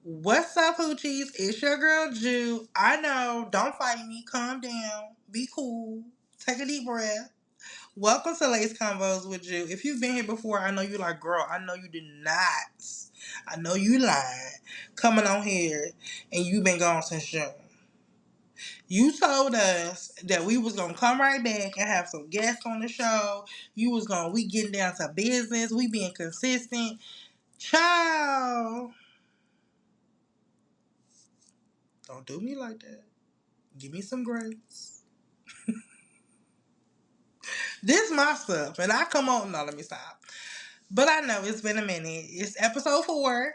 What's up, Hoochies? It's your girl Ju. I know, don't fight me. Calm down. Be cool. Take a deep breath. Welcome to Lace Convos with Ju. If you've been here before, I know you like, girl, I know you did not. I know you lied. Coming on here and you've been gone since June. You told us that we was gonna come right back and have some guests on the show. We getting down to business. We being consistent. Ciao. Don't do me like that. Give me some grace. This my stuff, and I come on. No, let me stop. But I know it's been a minute. It's episode 4.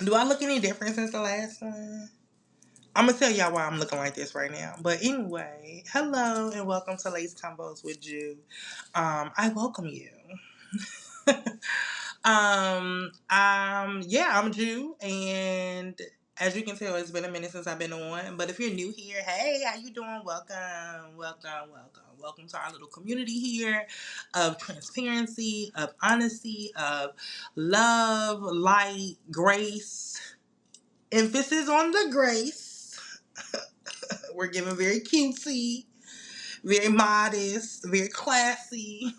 Do I look any different since the last one? I'm gonna tell y'all why I'm looking like this right now. But anyway, hello and welcome to Lace Convos with Ju. I welcome you. Yeah, I'm Ju, and as you can tell, it's been a minute since I've been on. But if you're new here, hey, how you doing? Welcome to our little community here of transparency, of honesty, of love, light, grace. Emphasis on the grace. We're giving very cutesy, very modest, very classy,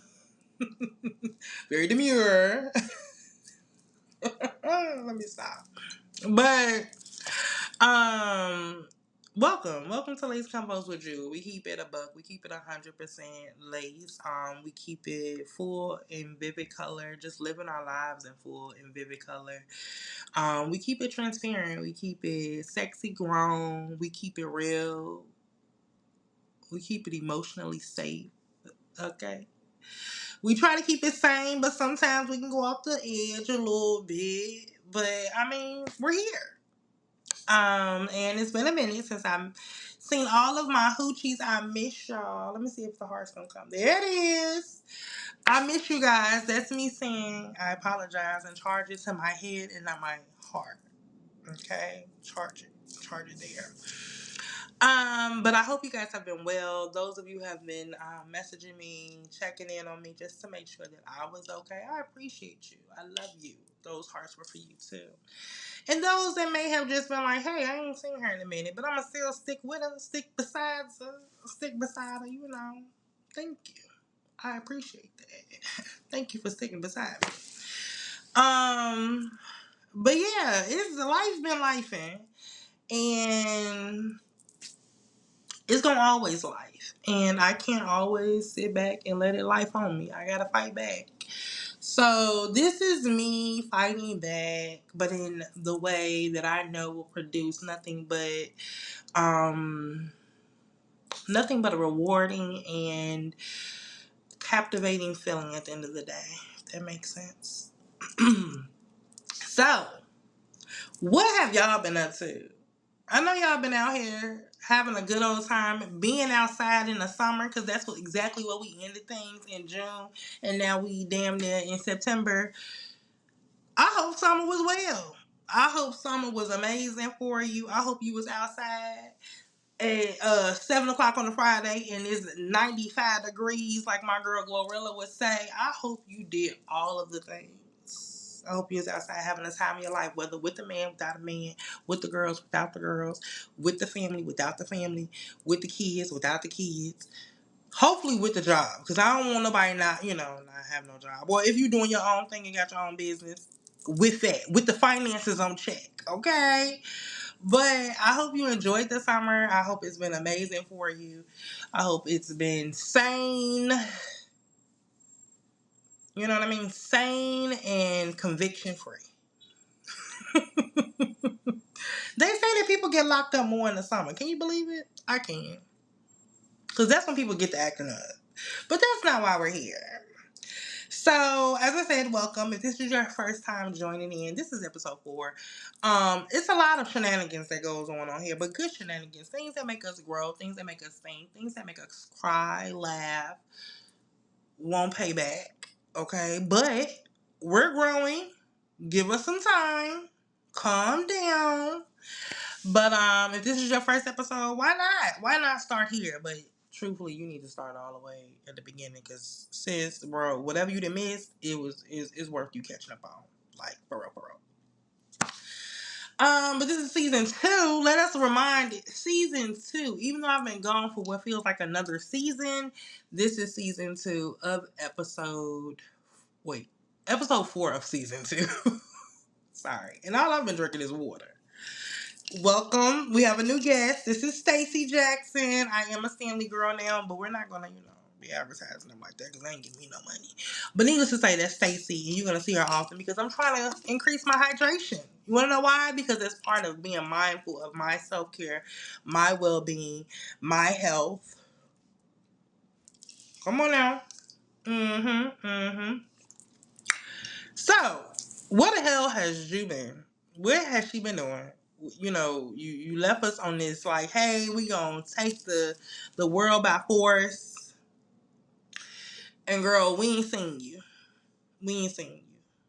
very demure. Let me stop. But welcome to Lace Convos with Ju. We keep it a buck. We keep it 100% lace. We keep it full in vivid color. Just living our lives in full and vivid color. We keep it transparent. We keep it sexy grown. We keep it real. We keep it emotionally safe. Okay. We try to keep it sane, but sometimes we can go off the edge a little bit. But I mean, we're here. And it's been a minute since I've seen all of my hoochies. I miss y'all. Let me see if the heart's gonna come. There it is. I miss you guys. That's me saying I apologize and charge it to my head and not my heart. Okay? Charge it. Charge it there. But I hope you guys have been well. Those of you who have been messaging me, checking in on me just to make sure that I was okay. I appreciate you. I love you. Those hearts were for you too. And those that may have just been like, hey, I ain't seen her in a minute, but I'm going to still stick with her, stick beside her, you know. Thank you. I appreciate that. Thank you for sticking beside me. But yeah, life's been lifing. And it's going to always life. And I can't always sit back and let it life on me. I got to fight back. So this is me fighting back, but in the way that I know will produce nothing but a rewarding and captivating feeling at the end of the day. If that makes sense. So, what have y'all been up to? I know y'all been out here having a good old time, being outside in the summer, because that's exactly what we ended things in June, and now we damn near in September. I hope summer was well. I hope summer was amazing for you. I hope you was outside at 7 o'clock on a Friday and it's 95 degrees like my girl Glorilla would say. I hope you did all of the things. I hope you was outside having the time of your life, whether with the man, without a man, with the girls, without the girls, with the family, without the family, with the kids, without the kids. Hopefully with the job, because I don't want nobody not have no job. Or if you're doing your own thing and got your own business, with that, with the finances on check, okay? But I hope you enjoyed the summer. I hope it's been amazing for you. I hope it's been sane. You know what I mean? Sane and conviction free. They say that people get locked up more in the summer. Can you believe it? I can. Because that's when people get to acting up. But that's not why we're here. So, as I said, welcome. If this is your first time joining in, this is episode 4. It's a lot of shenanigans that goes on here, but good shenanigans. Things that make us grow, things that make us think, things that make us cry, laugh, won't pay back. Okay? But we're growing. Give us some time. Calm down. But if this is your first episode, why not? Why not start here? But truthfully, you need to start all the way at the beginning, because sis, bro, whatever you done missed, it's worth you catching up on. Like, for real, for real. But this is season 2. Let us remind it. Season 2. Even though I've been gone for what feels like another season, this is season 2 of episode 4 of season 2. Sorry. And all I've been drinking is water. Welcome. We have a new guest. This is Stacey Jackson. I am a Stanley girl now, but we're not gonna, be advertising them like that because they ain't giving me no money. But needless to say, that's Stacey, and you're gonna see her often because I'm trying to increase my hydration. You wanna know why? Because it's part of being mindful of my self-care, my well-being, my health. Come on now. So, what the hell has Ju been? Where has she been doing? You left us on this like, hey, we gonna take the world by force. And girl, we ain't seen you. We ain't seen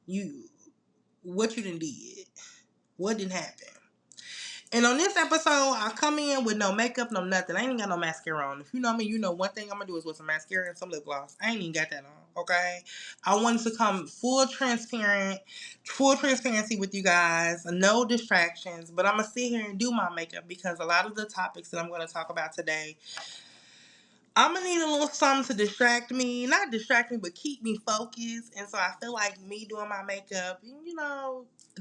you. What you done did? What didn't happen? And on this episode, I come in with no makeup, no nothing. I ain't even got no mascara on. If you know me, you know one thing I'm gonna do is with some mascara and some lip gloss. I ain't even got that on, okay? I wanted to come full transparency with you guys. No distractions. But I'm gonna sit here and do my makeup because a lot of the topics that I'm gonna talk about today, I'm gonna need a little something to distract me. Not distract me, but keep me focused. And so I feel like me doing my makeup,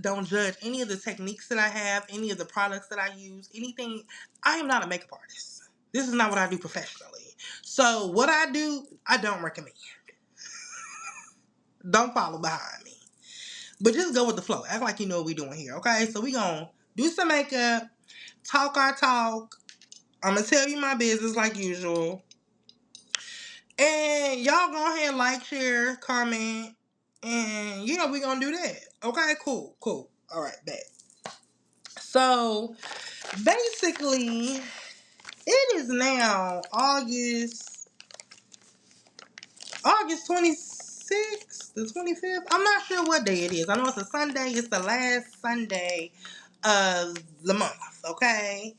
don't judge any of the techniques that I have, any of the products that I use, anything. I am not a makeup artist. This is not what I do professionally. So what I do, I don't recommend. Don't follow behind me. But just go with the flow. Act like you know what we're doing here, okay? So we gonna do some makeup, talk our talk. I'm gonna tell you my business like usual. And y'all go ahead and like, share, comment. And we're gonna do that. Okay, cool. All right, bet. So basically, it is now August 26th, the 25th. I'm not sure what day it is. I know it's a Sunday. It's the last Sunday of the month, okay?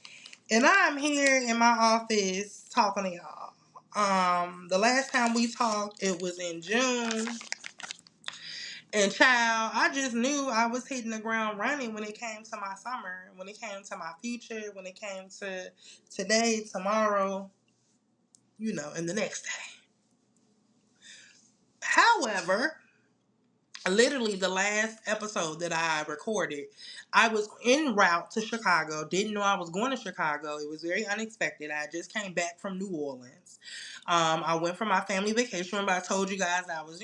And I'm here in my office talking to y'all. The last time we talked, it was in June. And child, I just knew I was hitting the ground running when it came to my summer, when it came to my future, when it came to today, tomorrow, and the next day. However, literally the last episode that I recorded, I was en route to Chicago. Didn't know I was going to Chicago. It was very unexpected. I just came back from New Orleans. I went for my family vacation, but I told you guys I was,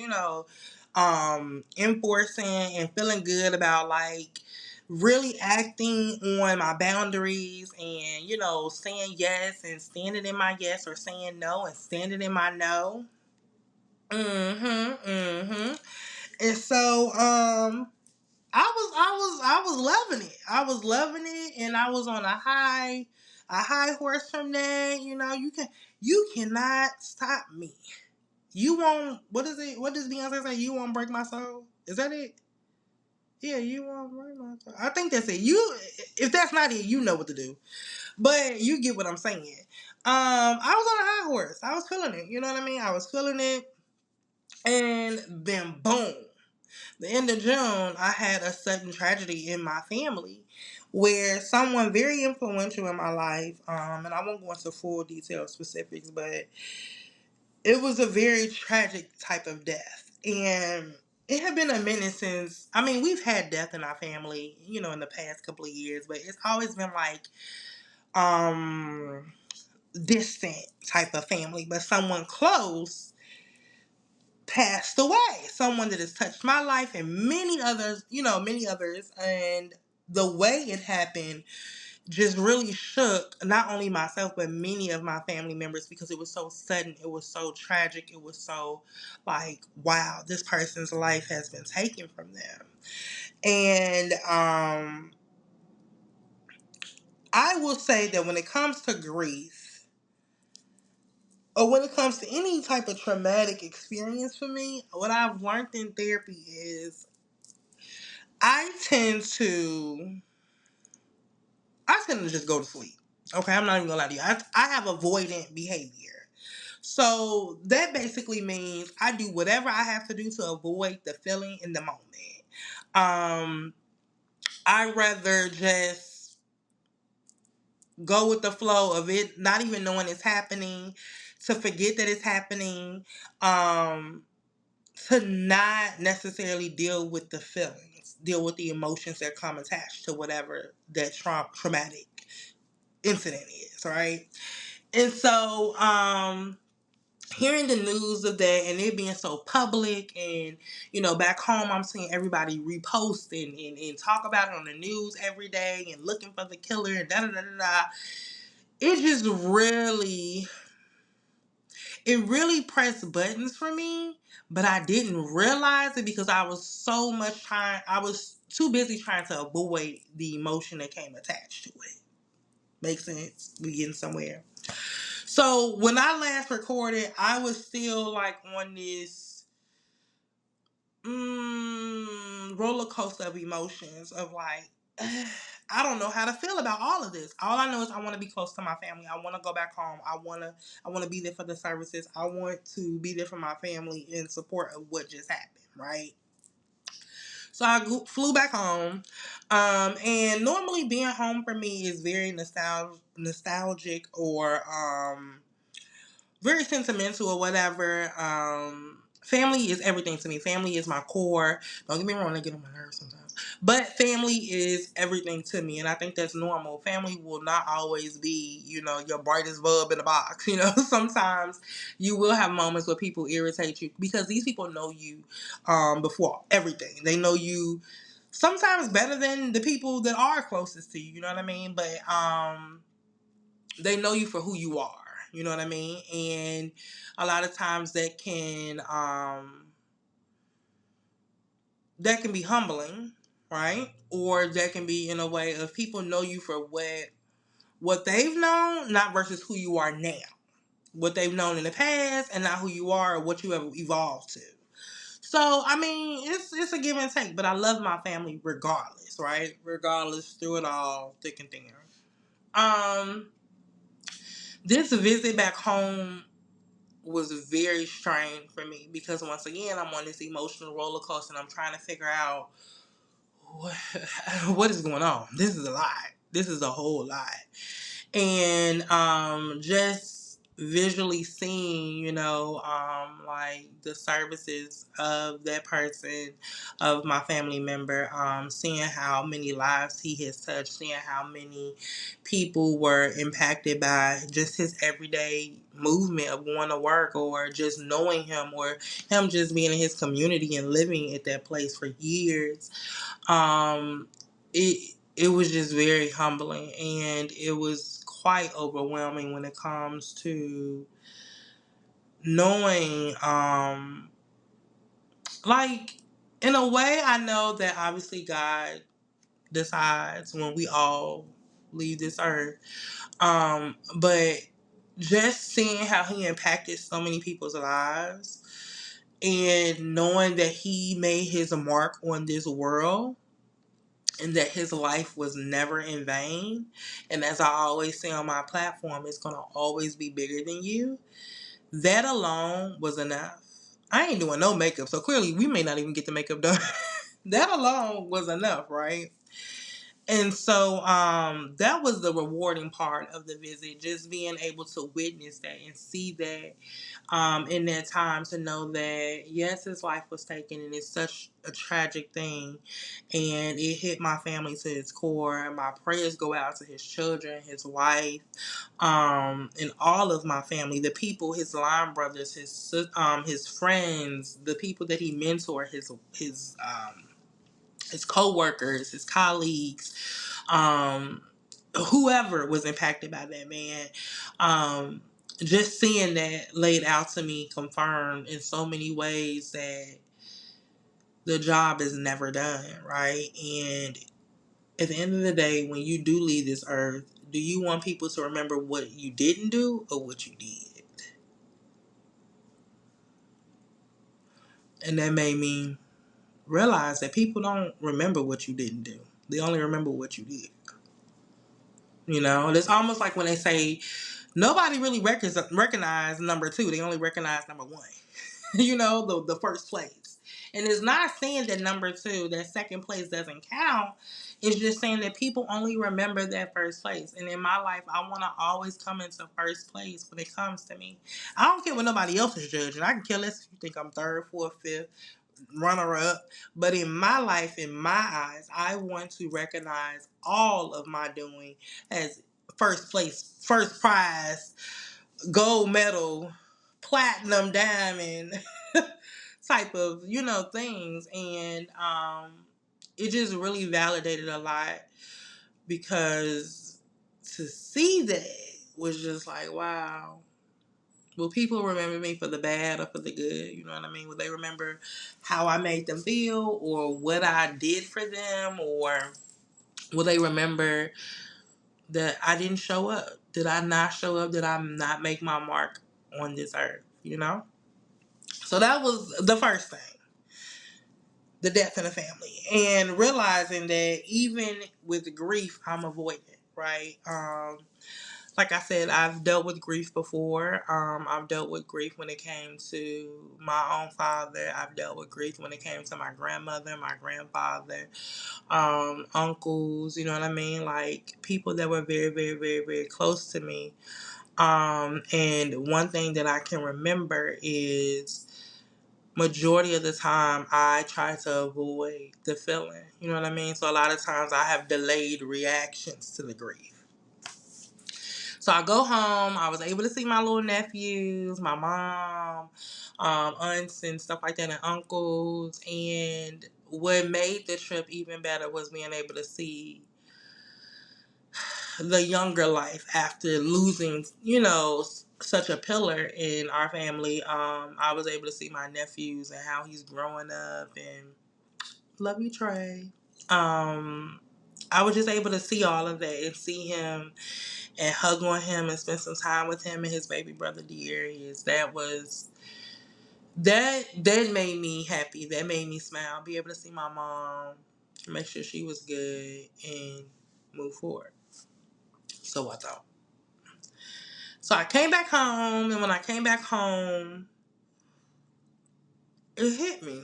enforcing and feeling good about like really acting on my boundaries and, saying yes and standing in my yes or saying no and standing in my no. And so, I was loving it. I was loving it, and I was on a high horse from that. You cannot stop me. You won't. What is it? What does Beyonce say? You won't break my soul. Is that it? Yeah, you won't break my soul. I think that's it. If that's not it, you know what to do. But you get what I'm saying. I was on a high horse. I was feeling it. You know what I mean? I was feeling it, and then boom. The end of June, I had a sudden tragedy in my family where someone very influential in my life, and I won't go into full detail specifics, but it was a very tragic type of death. And it had been a minute since, we've had death in our family, in the past couple of years, but it's always been like, distant type of family, but someone close passed away. Someone that has touched my life and many others, and the way it happened just really shook not only myself but many of my family members because it was so sudden, it was so tragic, it was so like, wow, this person's life has been taken from them. And I will say that when it comes to grief, or when it comes to any type of traumatic experience for me, what I've learned in therapy is I tend to just go to sleep. Okay, I'm not even gonna lie to you. I have avoidant behavior. So that basically means I do whatever I have to do to avoid the feeling in the moment. I rather just go with the flow of it, not even knowing it's happening, to forget that it's happening, to not necessarily deal with the feelings, deal with the emotions that come attached to whatever that traumatic incident is, right? And so, hearing the news of that and it being so public, and back home I'm seeing everybody repost and talk about it on the news every day and looking for the killer and da da da da da. It just really, it really pressed buttons for me, but I didn't realize it because I was too busy trying to avoid the emotion that came attached to it. Make sense? We getting somewhere. So when I last recorded, I was still like on this roller coaster of emotions of like, I don't know how to feel about all of this. All I know is I want to be close to my family. I want to go back home. I want to be there for the services. I want to be there for my family in support of what just happened, right? So I flew back home, and normally being home for me is very nostalgic, or very sentimental or whatever. Family is everything to me. Family is my core. Don't get me wrong, I get on my nerves sometimes. But family is everything to me, and I think that's normal. Family will not always be, your brightest bulb in the box. Sometimes you will have moments where people irritate you because these people know you before everything. They know you sometimes better than the people that are closest to you. You know what I mean? But they know you for who you are. You know what I mean? And a lot of times that can be humbling, right? Or that can be in a way of people know you for what they've known, not versus who you are now. What they've known in the past and not who you are or what you have evolved to. So, I mean, it's a give and take, but I love my family regardless, right? Regardless, through it all, thick and thin. This visit back home was very strange for me because once again I'm on this emotional roller coaster and I'm trying to figure out what is going on. This is a lot. This is a whole lot. And just visually seeing, like the services of that person, of my family member, seeing how many lives he has touched, seeing how many people were impacted by just his everyday movement of going to work, or just knowing him, or him just being in his community and living at that place for years. um it was just very humbling, and it was quite overwhelming when it comes to knowing, like, in a way I know that obviously God decides when we all leave this earth, but just seeing how he impacted so many people's lives, and knowing that he made his mark on this world, and that his life was never in vain. And as I always say on my platform, it's going to always be bigger than you. That alone was enough. I ain't doing no makeup, so clearly we may not even get the makeup done. That alone was enough, right? And so that was the rewarding part of the visit, just being able to witness that and see that in that time, to know that yes, his life was taken, and it's such a tragic thing, and it hit my family to its core. And my prayers go out to his children, his wife, and all of my family, the people, his line brothers, his friends, the people that he mentored, his co-workers, his colleagues, um, whoever was impacted by that, man. Just seeing that laid out to me, confirmed in so many ways that the job is never done, right? And at the end of the day, when you do leave this earth, do you want people to remember what you didn't do or what you did? And that made me realize that people don't remember what you didn't do. They only remember what you did. It's almost like when they say nobody really recognize number two. They only recognize number one. The first place. And it's not saying that number two, that second place doesn't count. It's just saying that people only remember that first place. And in my life, I want to always come into first place when it comes to me. I don't care what nobody else is judging. I can care less if you think I'm third, fourth, fifth, runner up. But in my life, in my eyes, I want to recognize all of my doing as first place, first prize, gold medal, platinum, diamond type of, things. And it just really validated a lot, because to see that was just like, wow. Will people remember me for the bad or for the good? You know what I mean? Will they remember how I made them feel, or what I did for them? Or will they remember that I didn't show up? Did I not show up? Did I not make my mark on this earth? So that was the first thing. The death in the family. And realizing that even with grief, I'm avoiding it, right? Like I said, I've dealt with grief before. I've dealt with grief when it came to my own father. I've dealt with grief when it came to my grandmother, my grandfather, uncles, you know what I mean? Like people that were very, very, very, very close to me. And one thing that I can remember is majority of the time I try to avoid the feeling. You know what I mean? So a lot of times I have delayed reactions to the grief. So I go home. I was able to see my little nephews, my mom, aunts and stuff like that, and uncles. And what made the trip even better was being able to see the younger life after losing, such a pillar in our family. I was able to see my nephews and how he's growing up, and love you, Trey. I was just able to see all of that and see him and hug on him and spend some time with him and his baby brother Dearius. That made me happy. That made me smile. Be able to see my mom, make sure she was good, and move forward. So I thought. So I came back home, and when I came back home, it hit me.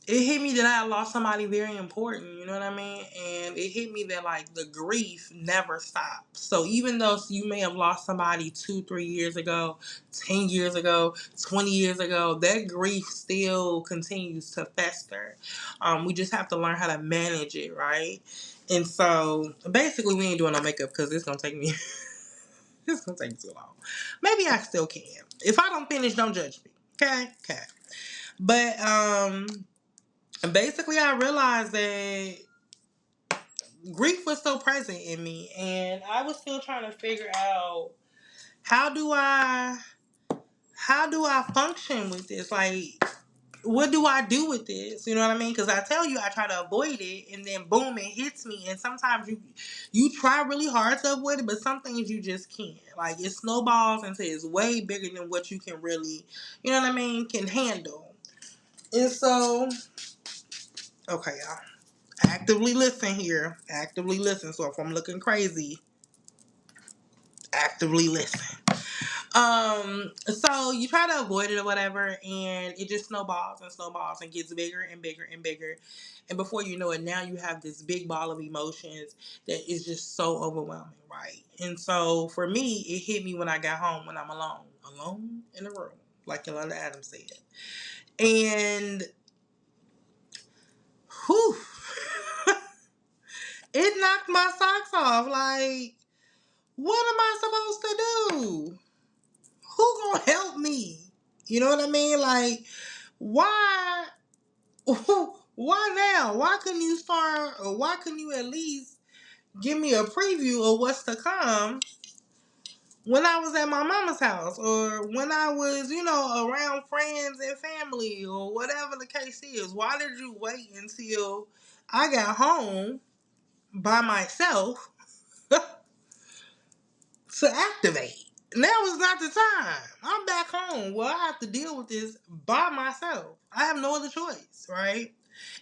It hit me that I lost somebody very important, you know what I mean? And it hit me that, like, the grief never stops. So even though you may have lost somebody 2-3 years ago, 10 years ago, 20 years ago, that grief still continues to fester. We just have to learn how to manage it, right? And so basically we ain't doing no makeup because it's going to take me it's going to take me too long. Maybe I still can. If I don't finish, don't judge me. Okay? But basically I realized that grief was so present in me, and I was still trying to figure out how do I function with this? Like, what do I do with this? You know what I mean? Because I tell you, I try to avoid it, and then boom, it hits me. And sometimes you try really hard to avoid it, but some things you just can't. Like, it snowballs into it's way bigger than what you can really, you know what I mean, can handle. And so, okay, y'all. Actively listen here. Actively listen. So if I'm looking crazy, actively listen. So you try to avoid it or whatever, and it just snowballs and snowballs and gets bigger and bigger and bigger. And before you know it, now you have this big ball of emotions that is just so overwhelming, right? And so for me, it hit me when I got home, when I'm alone in the room, like Yolanda Adams said. And whew, it knocked my socks off. Like, what am I supposed to do? Who gonna help me? You know what I mean? Like, why? Why now? Why couldn't you start, or why couldn't you at least give me a preview of what's to come when I was at my mama's house, or when I was, around friends and family, or whatever the case is? Why did you wait until I got home by myself to activate? Now is not the time. I'm back home. Well, I have to deal with this by myself. I have no other choice, right?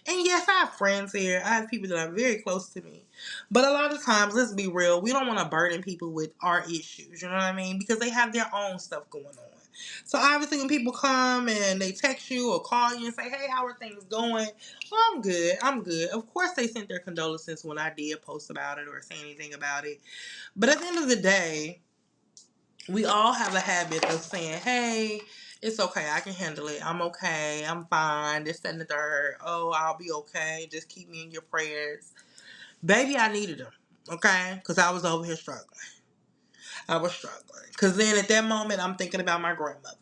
And yes, I have friends here. I have people that are very close to me. But a lot of times, let's be real, we don't want to burden people with our issues. You know what I mean? Because they have their own stuff going on. So obviously when people come and they text you or call you and say, hey, how are things going? Well, I'm good. I'm good. Of course they sent their condolences when I did post about it or say anything about it. But at the end of the day, we all have a habit of saying, hey, it's okay. I can handle it. I'm okay. I'm fine. This, that, and the third. Oh, I'll be okay. Just keep me in your prayers. Baby, I needed them. Okay? Because I was over here struggling. I was struggling. Because then at that moment, I'm thinking about my grandmother.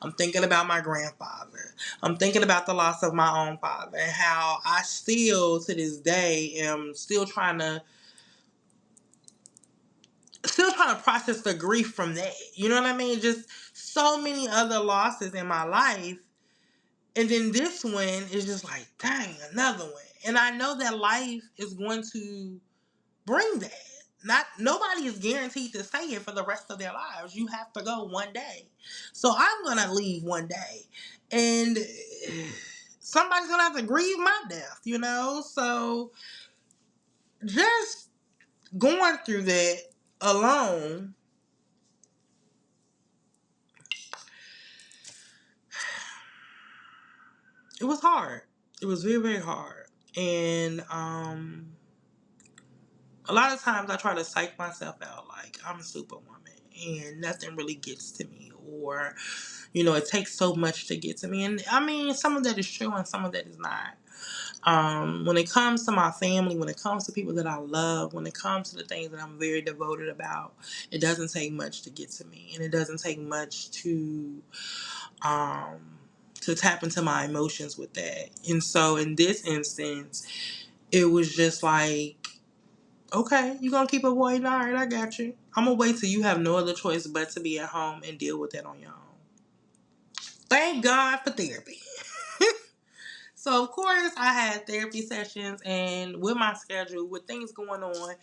I'm thinking about my grandfather. I'm thinking about the loss of my own father and how I still, to this day, am still trying to process the grief from that. You know what I mean? Just so many other losses in my life. And then this one is just like, dang, another one. And I know that life is going to bring that. Nobody is guaranteed to stay here for the rest of their lives. You have to go one day. So I'm gonna leave one day. And somebody's gonna have to grieve my death, you know? So just going through that alone, it was hard. It was very, very hard. And a lot of times I try to psych myself out like I'm a superwoman and nothing really gets to me, or it takes so much to get to me. And I mean, some of that is true and some of that is not. When it comes to my family, when it comes to people that I love, when it comes to the things that I'm very devoted about, it doesn't take much to get to me, and it doesn't take much um, to tap into my emotions with that. And so in this instance, it was just like, okay, you gonna keep avoiding? All right, I got you. I'm gonna wait till you have no other choice but to be at home and deal with that on your own. Thank God for therapy. So of course I had therapy sessions, and with my schedule, with things going on,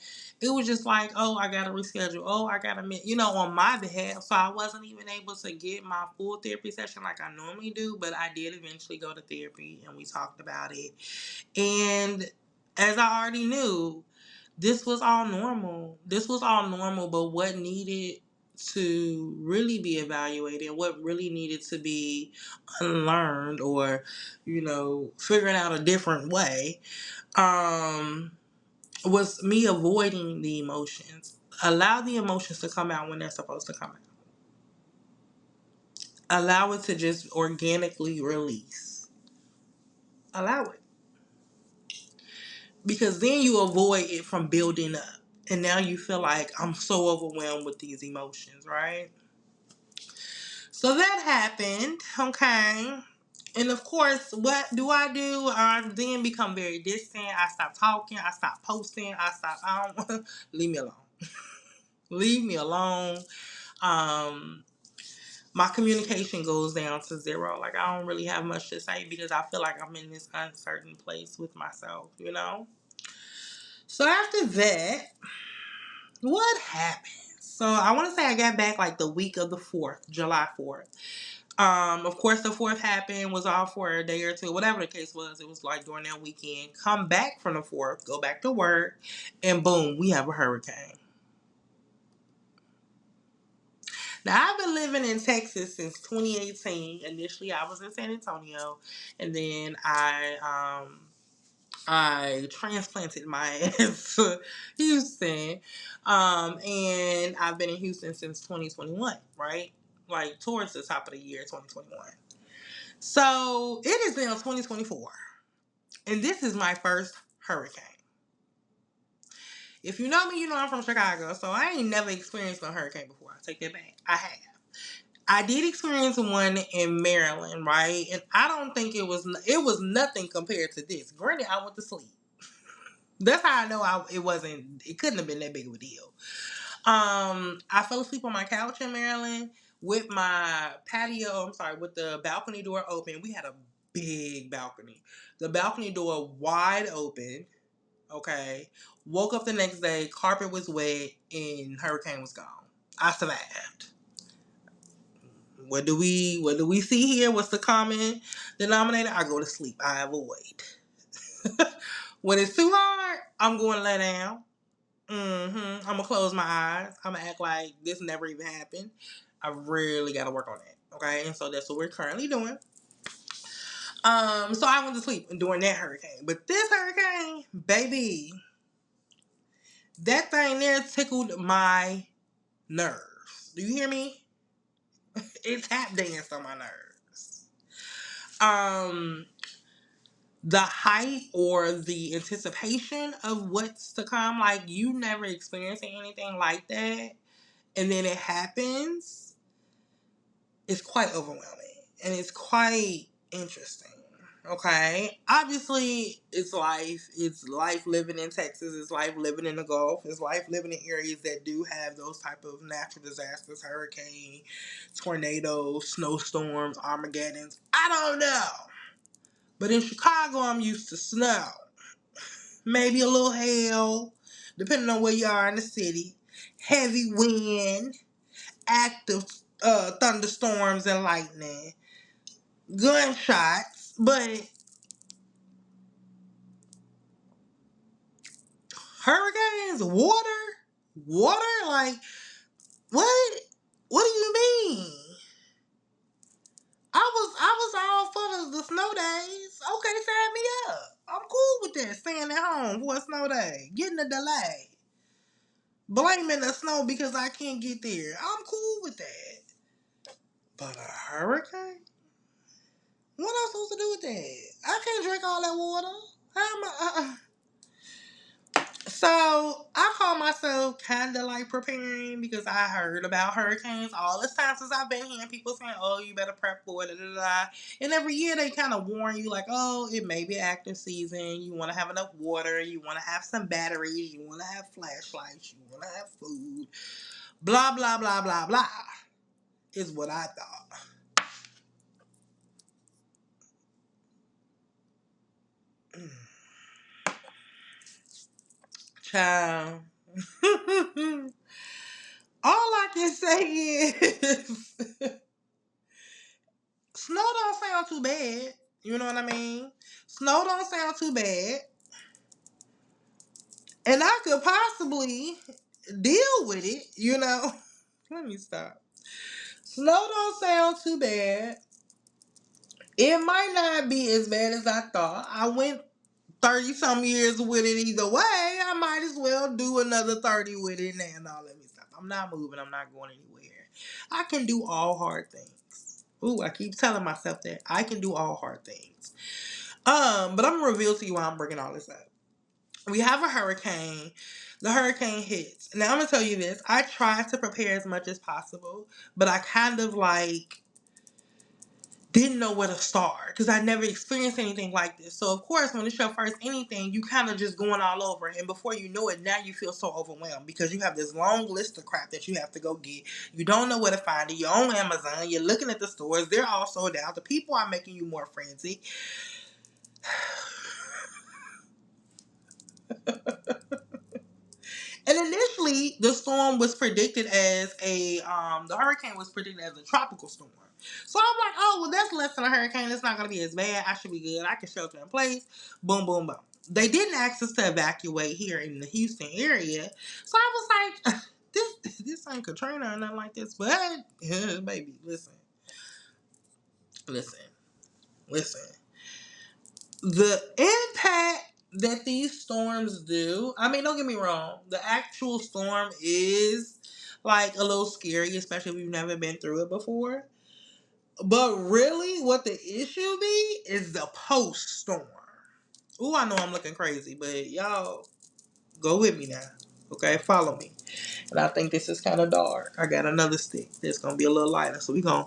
it was just like, oh, I gotta reschedule. Oh, I gotta on my behalf. So I wasn't even able to get my full therapy session like I normally do, but I did eventually go to therapy and we talked about it. And as I already knew, this was all normal. This was all normal, but what needed to really be evaluated, what really needed to be unlearned, or figuring out a different way, was me avoiding the emotions. Allow the emotions to come out when they're supposed to come out. Allow it to just organically release. Allow it. Because then you avoid it from building up. And now you feel like I'm so overwhelmed with these emotions, right? So that happened, okay? And of course, what do? I then become very distant. I stop talking. I stop posting. I don't, leave me alone. Leave me alone. Um, my communication goes down to zero. Like, I don't really have much to say because I feel like I'm in this uncertain place with myself, So after that, what happened? So I want to say I got back like the week of the 4th, July 4th. Of course, the 4th happened, was off for a day or two, whatever the case was. It was like during that weekend. Come back from the 4th, go back to work, and boom, we have a hurricane. Now, I've been living in Texas since 2018. Initially, I was in San Antonio, and then I transplanted my ass to Houston, and I've been in Houston since 2021, right? Like towards the top of the year, 2021. So it is now 2024, and this is my first hurricane. If you know me, you know I'm from Chicago, so I ain't never experienced a hurricane before. I take that back. I have. I did experience one in Maryland, right? And I don't think it was nothing compared to this. Granted, I went to sleep. That's how I know it couldn't have been that big of a deal. I fell asleep on my couch in Maryland with my with the balcony door open. We had a big balcony. The balcony door wide open, okay? Woke up the next day, carpet was wet, and hurricane was gone. I survived. What do we see here? What's the common denominator? I go to sleep. I avoid. When it's too hard, I'm going to lay down. I'm gonna close my eyes. I'm gonna act like this never even happened. I really got to work on that. Okay, and so that's what we're currently doing. So I went to sleep during that hurricane, but this hurricane, baby, that thing there tickled my nerves. Do you hear me? It tap danced on my nerves. Um, the height or the anticipation of what's to come, like you never experiencing anything like that, and then it happens, it's quite overwhelming and it's quite interesting. Okay, obviously it's life. It's life living in Texas. It's life living in the Gulf. It's life living in areas that do have those type of natural disasters, hurricane, tornadoes, snowstorms, Armageddons. I don't know, but in Chicago, I'm used to snow, maybe a little hail, depending on where you are in the city, heavy wind, active thunderstorms and lightning, gunshots, but hurricanes, water, like what? What do you mean? I was all for the snow days. Okay, sign me up. I'm cool with that. Staying at home for a snow day, getting a delay, blaming the snow because I can't get there. I'm cool with that. But a hurricane? What am I supposed to do with that? I can't drink all that water. How am I? So I call myself kind of like preparing because I heard about hurricanes all this time since I've been hearing people saying, "Oh, you better prep for it." Da, da, da. And every year they kind of warn you, like, "Oh, it may be active season. You want to have enough water. You want to have some batteries. You want to have flashlights. You want to have food. Blah blah blah blah blah." Is what I thought. Child. All I can say is snow don't sound too bad. You know what I mean? Snow don't sound too bad. And I could possibly deal with it, you know. Let me stop. Snow don't sound too bad. It might not be as bad as I thought. I went 30 some years with it either way. I might as well do another 30 with it now. No, let me stop. I'm not moving. I'm not going anywhere. I can do all hard things. Ooh, I keep telling myself that. I can do all hard things. But I'm gonna reveal to you why I'm bringing all this up. We have a hurricane. The hurricane hits. Now I'm gonna tell you this. I tried to prepare as much as possible, but I kind of like didn't know where to start because I never experienced anything like this. So of course, when it's your first anything, you kind of just going all over, and before you know it, now you feel so overwhelmed because you have this long list of crap that you have to go get. You don't know where to find it. You're on Amazon. You're looking at the stores. They're all sold out. The people are making you more frenzied. And initially, the storm was predicted as the hurricane was predicted as a tropical storm. So I'm like, oh, well, that's less than a hurricane. It's not going to be as bad. I should be good. I can shelter in place. Boom, boom, boom. They didn't ask us to evacuate here in the Houston area. So I was like, this ain't Katrina or nothing like this. But, baby, listen. Listen. The impact that these storms do, I mean, don't get me wrong, the actual storm is like a little scary, especially if you've never been through it before. But really, what the issue be is the post storm. Ooh, I know I'm looking crazy, but y'all go with me now. Okay, follow me. And I think this is kind of dark. I got another stick that's gonna be a little lighter, so we gonna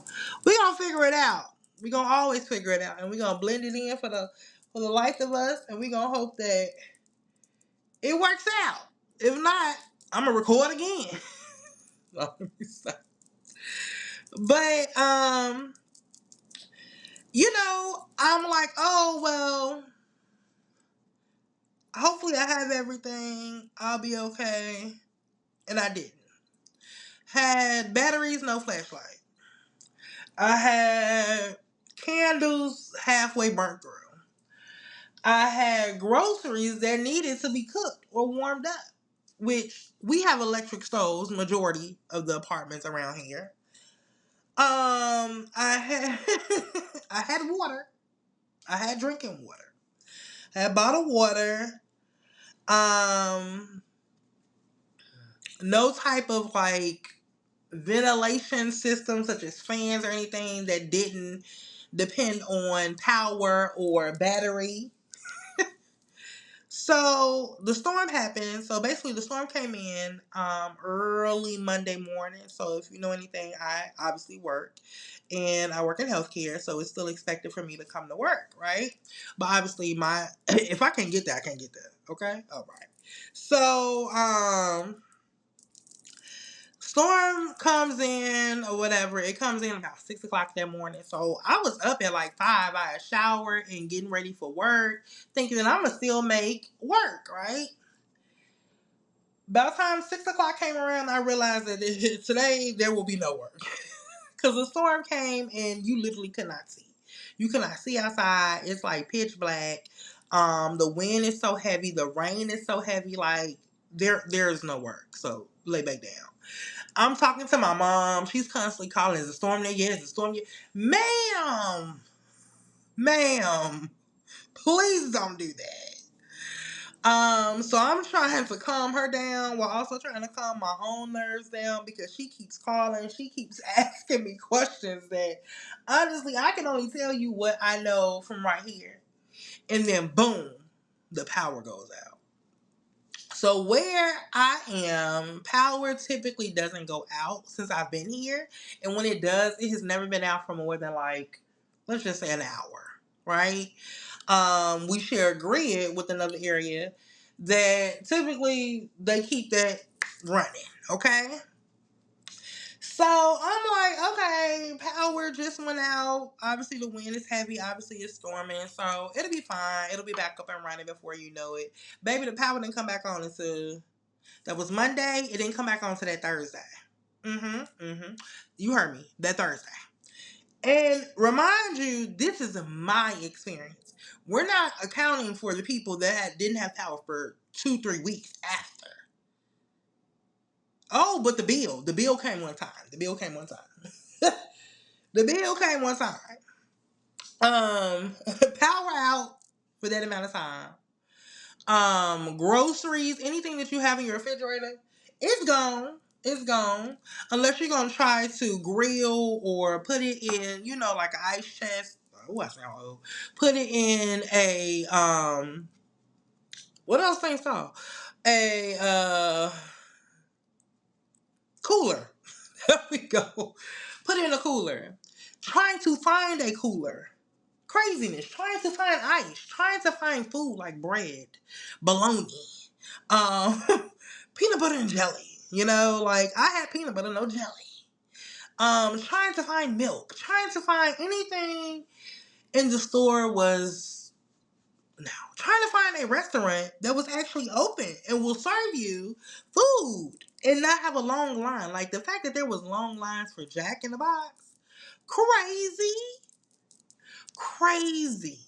figure it out. We gonna always figure it out, and we gonna blend it in for the life of us, and we gonna hope that it works out. If not, I'm gonna record again. But I'm like, oh well. Hopefully, I have everything. I'll be okay, and I didn't. Had batteries, no flashlight. I had candles halfway burnt through. I had groceries that needed to be cooked or warmed up, which we have electric stoves, majority of the apartments around here. I had I had water. I had drinking water. I had bottled water. Um, no type of like ventilation system such as fans or anything that didn't depend on power or battery. So the storm happened. So basically, the storm came in early Monday morning. So if you know anything, I obviously work, and I work in healthcare. So it's still expected for me to come to work, right? But obviously, my if I can't get that, I can't get that. Okay, all right. So storm comes in or whatever. It comes in about 6 o'clock that morning. So I was up at like 5. I had showered and getting ready for work, thinking that I'm gonna still make work, right? By the time 6 o'clock came around, I realized that today there will be no work because the storm came and you literally could not see. You could not see outside. It's like pitch black. The wind is so heavy. The rain is so heavy. Like there is no work. So lay back down. I'm talking to my mom. She's constantly calling. Is the storm there? Yes, the storm yet? Ma'am, please don't do that. So I'm trying to calm her down while also trying to calm my own nerves down because she keeps calling, she keeps asking me questions that honestly I can only tell you what I know from right here. And then boom, the power goes out. So where I am, power typically doesn't go out since I've been here. And when it does, it has never been out for more than like, let's just say an hour, right? We share a grid with another area that typically they keep that running, okay? So I'm like, okay, power just went out. Obviously, the wind is heavy. Obviously, it's storming. So it'll be fine. It'll be back up and running before you know it. Baby, the power didn't come back on until that was Monday. It didn't come back on until that Thursday. You heard me. That Thursday. And remind you, this is my experience. We're not accounting for the people that didn't have power for 2-3 weeks after. Oh, but the bill came one time. The bill came one time. The bill came one time. Power out for that amount of time. Groceries, anything that you have in your refrigerator, it's gone. It's gone. Unless you're gonna try to grill or put it in, like an ice chest. Oh, I sound old. Put it in a what else things called? A cooler. There we go. Put it in a cooler. Trying to find a cooler. Craziness. Trying to find ice. Trying to find food like bread, bologna, um, peanut butter and jelly. Like I had peanut butter, no jelly. Trying to find milk. Trying to find anything in the store was no. Trying to find a restaurant that was actually open and will serve you food and not have a long line. Like the fact that there was long lines for Jack in the Box. Crazy. Crazy.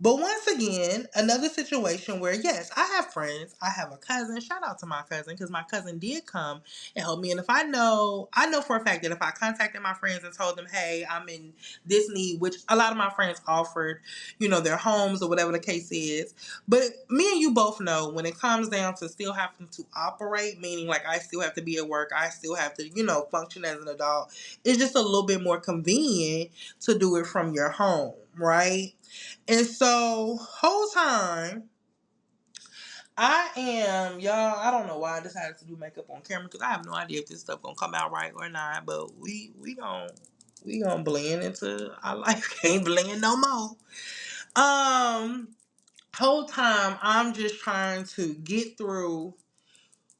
But once again, another situation where, yes, I have friends. I have a cousin. Shout out to my cousin because my cousin did come and help me. And if I know for a fact that if I contacted my friends and told them, hey, I'm in this need, which a lot of my friends offered, their homes or whatever the case is. But me and you both know when it comes down to still having to operate, meaning like I still have to be at work, I still have to, function as an adult, it's just a little bit more convenient to do it from your home, right? And so, whole time, I don't know why I decided to do makeup on camera because I have no idea if this stuff gonna come out right or not. But we gonna blend into our life. Can't blend no more. Whole time I'm just trying to get through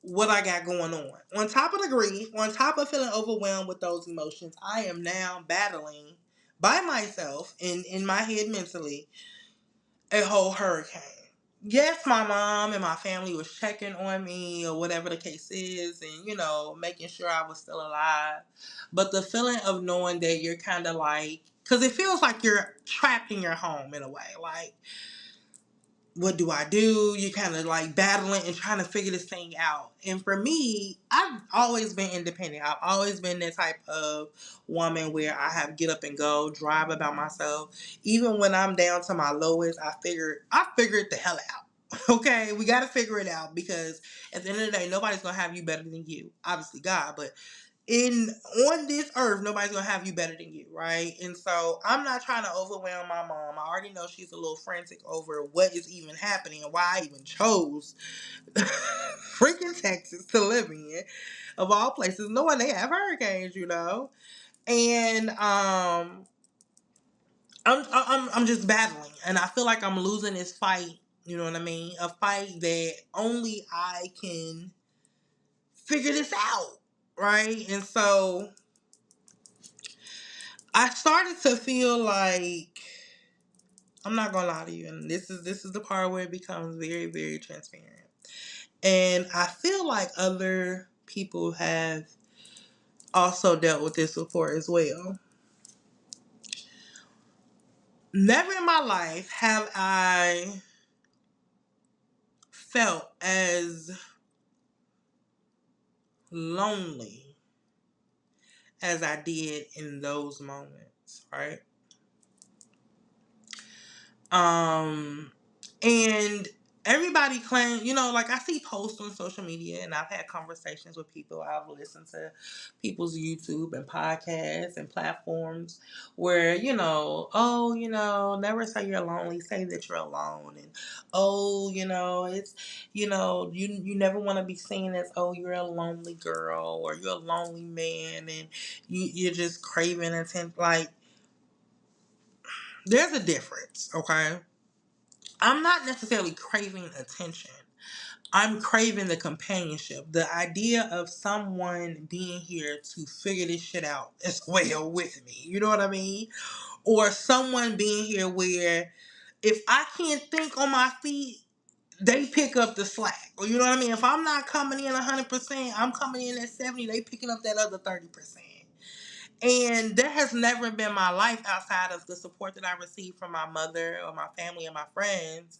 what I got going on. On top of the grief, on top of feeling overwhelmed with those emotions, I am now battling by myself in my head mentally a whole hurricane. Yes, my mom and my family was checking on me or whatever the case is and, making sure I was still alive. But the feeling of knowing that you're kind of like, because it feels like you're trapped in your home in a way. Like, what do I do? You're kind of like battling and trying to figure this thing out. And for me, I've always been independent. I've always been that type of woman where I have get up and go, drive about myself. Even when I'm down to my lowest, I figured the hell out. Okay, we got to figure it out because at the end of the day, nobody's gonna have you better than you. Obviously, God, but in on this earth, nobody's gonna have you better than you, right? And so I'm not trying to overwhelm my mom. I already know she's a little frantic over what is even happening and why I even chose freaking Texas to live in, of all places, knowing they have hurricanes, And I'm just battling, and I feel like I'm losing this fight. You know what I mean? A fight that only I can figure this out, right? And so I started to feel like, I'm not gonna lie to you, and this is the part where it becomes very, very transparent. And I feel like other people have also dealt with this before as well. Never in my life have I felt as lonely as I did in those moments, right? Um, and everybody claims, like I see posts on social media and I've had conversations with people. I've listened to people's YouTube and podcasts and platforms where, oh, never say you're lonely, say that you're alone. And, oh, it's, you never want to be seen as, oh, you're a lonely girl or you're a lonely man and you're just craving attention. Like, there's a difference, okay? I'm not necessarily craving attention. I'm craving the companionship, the idea of someone being here to figure this shit out as well with me. You know what I mean? Or someone being here where if I can't think on my feet, they pick up the slack. Or you know what I mean? If I'm not coming in 100%, I'm coming in at 70, they picking up that other 30%. And that has never been my life outside of the support that I receive from my mother or my family and my friends.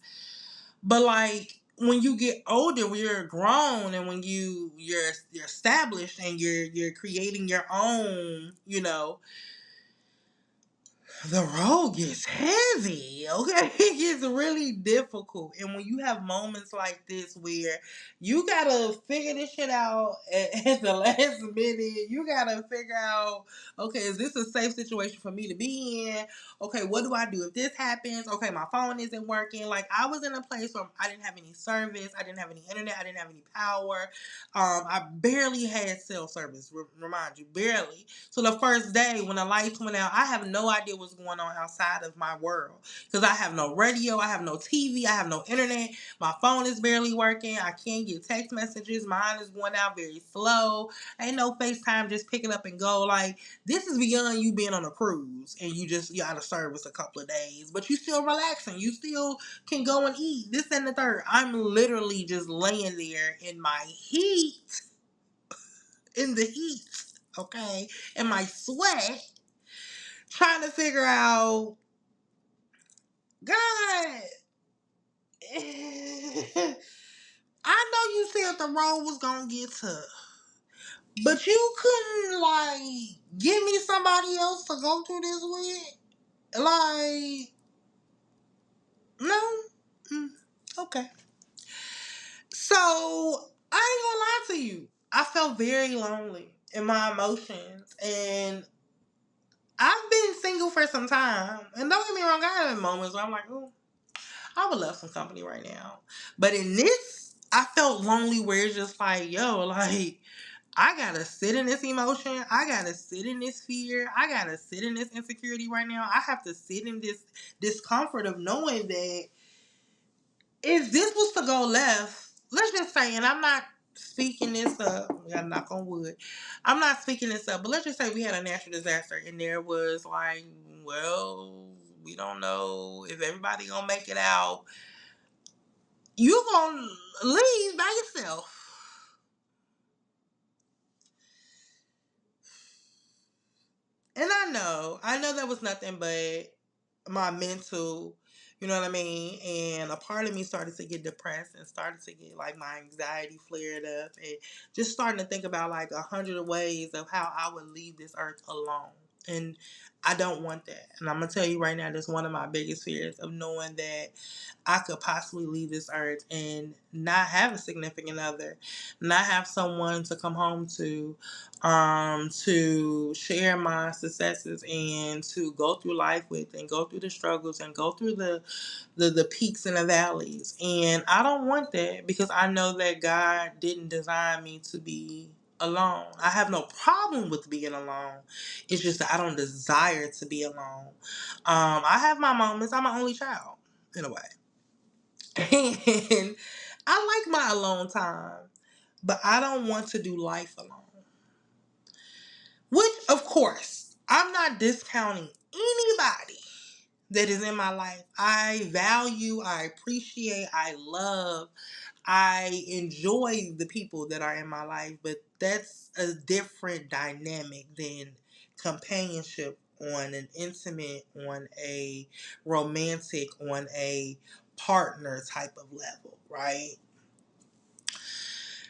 But like when you get older, when you're grown and when you're established and you're creating your own, the road gets heavy, okay? It gets really difficult. And when you have moments like this where you gotta figure this shit out at the last minute, you gotta figure out, okay, is this a safe situation for me to be in? Okay, what do I do if this happens? Okay, my phone isn't working. Like, I was in a place where I didn't have any service, I didn't have any internet, I didn't have any power. I barely had cell service, remind you, barely. So the first day when the lights went out, I have no idea what's going on outside of my world. Because I have no radio, I have no TV, I have no internet. My phone is barely working. I can't get text messages. Mine is going out very slow. Ain't no FaceTime, just pick it up and go. Like, this is beyond you being on a cruise and you out of service a couple of days. But you still relaxing. You still can go and eat. This and the third. I'm literally just laying there in my heat. In the heat. Okay? In my sweat. Trying to figure out, God, I know you said the road was gonna get tough, but you couldn't like give me somebody else to go through this with. Like, no, okay. So I ain't gonna lie to you. I felt very lonely in my emotions, and I've been single for some time. And don't get me wrong, I have moments where I'm like, oh, I would love some company right now. But in this, I felt lonely where it's just like, yo, like, I gotta sit in this emotion. I gotta sit in this fear. I gotta sit in this insecurity right now. I have to sit in this discomfort of knowing that if this was to go left, let's just say, and I'm not speaking this up, we gotta knock on wood. I'm not speaking this up, but let's just say we had a natural disaster and there was like, well, we don't know if everybody gonna make it out. You gonna leave by yourself. And I know that was nothing but my mental, You know what I mean? And a part of me started to get depressed and started to get like my anxiety flared up and just starting to think about like 100 ways of how I would leave this earth alone. And I don't want that. And I'm going to tell you right now, that's one of my biggest fears of knowing that I could possibly leave this earth and not have a significant other, not have someone to come home to share my successes and to go through life with and go through the struggles and go through the peaks and the valleys. And I don't want that because I know that God didn't design me to be alone. I have no problem with being alone. It's just that I don't desire to be alone. I have my moments. I'm my only child in a way. And I like my alone time, but I don't want to do life alone. Which, of course, I'm not discounting anybody that is in my life. I value, I appreciate, I love, I enjoy the people that are in my life, but that's a different dynamic than companionship on an intimate, on a romantic, on a partner type of level, right?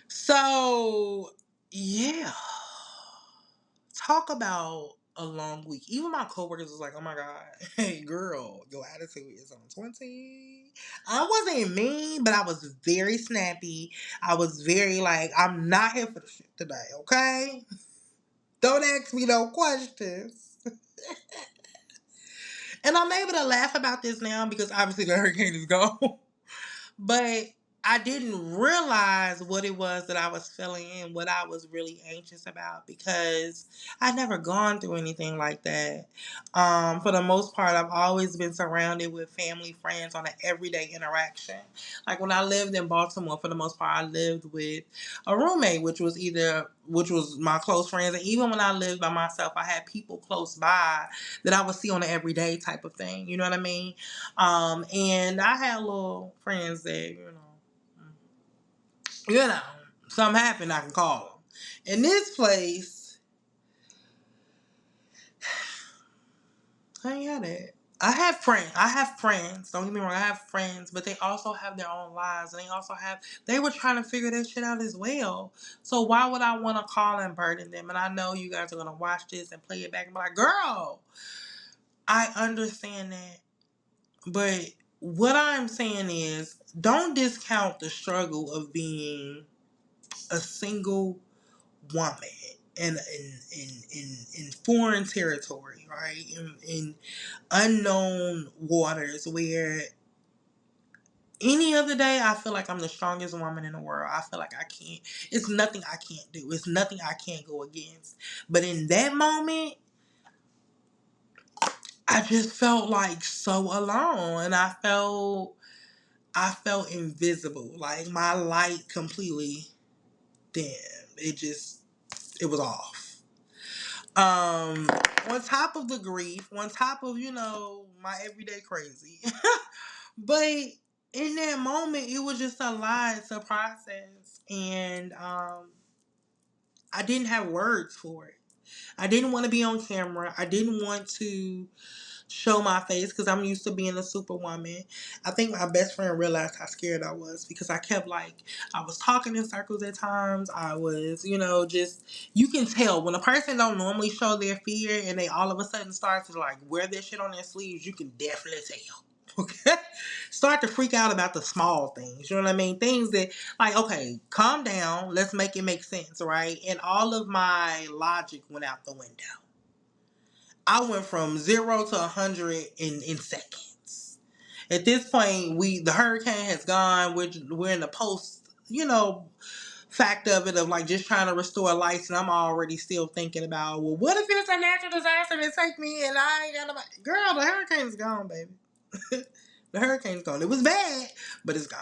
So, yeah. Talk about a long week. Even my coworkers was like, "Oh my god, hey girl, your attitude is on 20." I wasn't mean, but I was very snappy. I was very like, "I'm not here for the shit today, okay? Don't ask me no questions." And I'm able to laugh about this now because obviously the hurricane is gone. But I didn't realize what it was that I was feeling and what I was really anxious about because I'd never gone through anything like that. For the most part, I've always been surrounded with family, friends on an everyday interaction. Like when I lived in Baltimore, for the most part, I lived with a roommate, which was my close friends. And even when I lived by myself, I had people close by that I would see on an everyday type of thing. You know what I mean? And I had little friends that, something happened, I can call them. In this place, I ain't got it. I have friends. I have friends. Don't get me wrong. I have friends, but they also have their own lives, and they were trying to figure that shit out as well. So why would I want to call and burden them? And I know you guys are gonna watch this and play it back and be like, "Girl, I understand that," but what I'm saying is, don't discount the struggle of being a single woman in foreign territory, right? In unknown waters where any other day I feel like I'm the strongest woman in the world. I feel like it's nothing I can't do. It's nothing I can't go against. But in that moment, I just felt like so alone and I felt invisible. Like my light completely dimmed. It was off. On top of the grief, on top of, my everyday crazy. But in that moment, it was just a lot to process. And I didn't have words for it. I didn't want to be on camera. I didn't want to show my face because I'm used to being a superwoman. I think my best friend realized how scared I was because I kept I was talking in circles at times. I was, just, you can tell when a person don't normally show their fear and they all of a sudden start to wear their shit on their sleeves, you can definitely tell. Okay? Start to freak out about the small things. You know what I mean? Things that, okay, calm down. Let's make it make sense, right? And all of my logic went out the window. I went from 0 to 100 in seconds. At this point, the hurricane has gone. We're in the post, fact of it of just trying to restore lights, and I'm already still thinking about, well, what if it's a natural disaster that take me and I ain't got nobody? Girl, the hurricane's gone, baby. The hurricane's gone. It was bad, but it's gone.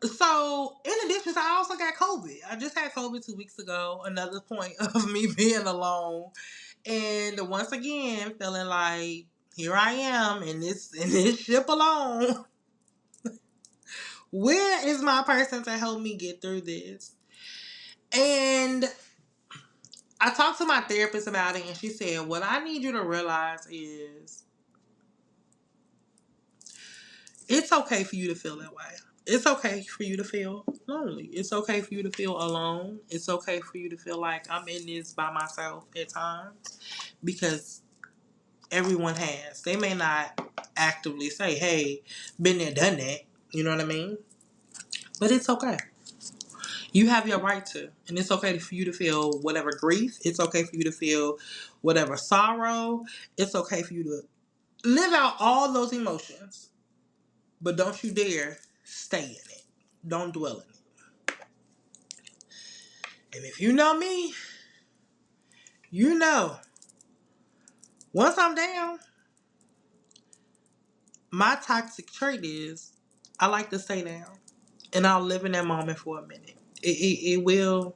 So in addition, I also got COVID. I just had COVID 2 weeks ago. Another point of me being alone. And once again, feeling like here I am in this ship alone. Where is my person to help me get through this? And I talked to my therapist about it, and she said, what I need you to realize is It's okay for you to feel that way. It's okay for you to feel lonely. It's okay for you to feel alone. It's okay for you to feel like I'm in this by myself at times, because everyone has. They may not actively say, hey, been there, done that. You know what I mean? But it's okay. You have your right to. And it's okay for you to feel whatever grief. It's okay for you to feel whatever sorrow. It's okay for you to live out all those emotions. But don't you dare stay in it. Don't dwell in it. And if you know me, you know, once I'm down, my toxic trait is I like to stay down. And I'll live in that moment for a minute. It'll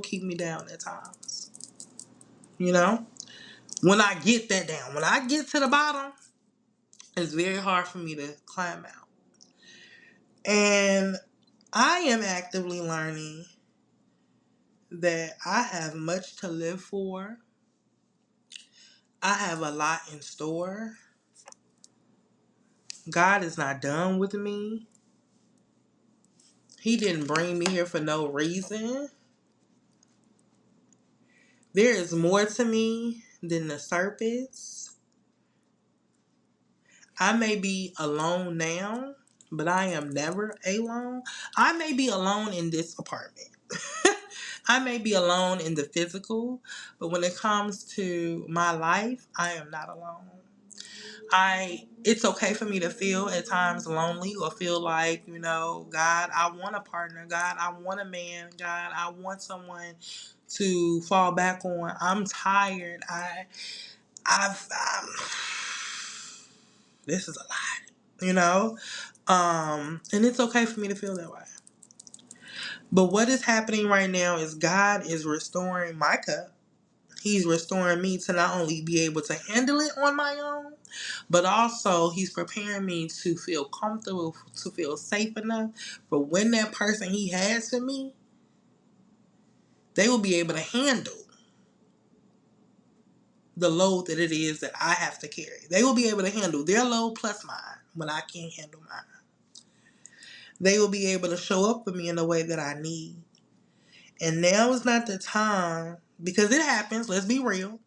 keep me down at times. You know? When I get that down, when I get to the bottom, it's very hard for me to climb out. And I am actively learning that I have much to live for. I have a lot in store. God is not done with me. He didn't bring me here for no reason. There is more to me than the surface. I may be alone now, but I am never alone. I may be alone in this apartment. I may be alone in the physical, but when it comes to my life, I am not alone. It's okay for me to feel at times lonely or feel like, God, I want a partner. God, I want a man. God, I want someone to fall back on. I'm tired. This is a lot, and it's okay for me to feel that way. But what is happening right now is God is restoring my cup. He's restoring me to not only be able to handle it on my own, but also He's preparing me to feel comfortable, to feel safe enough for when that person He has for me, they will be able to handle the load that it is that I have to carry. They will be able to handle their load plus mine when I can't handle mine. They will be able to show up for me in the way that I need. And now is not the time, because it happens, let's be real.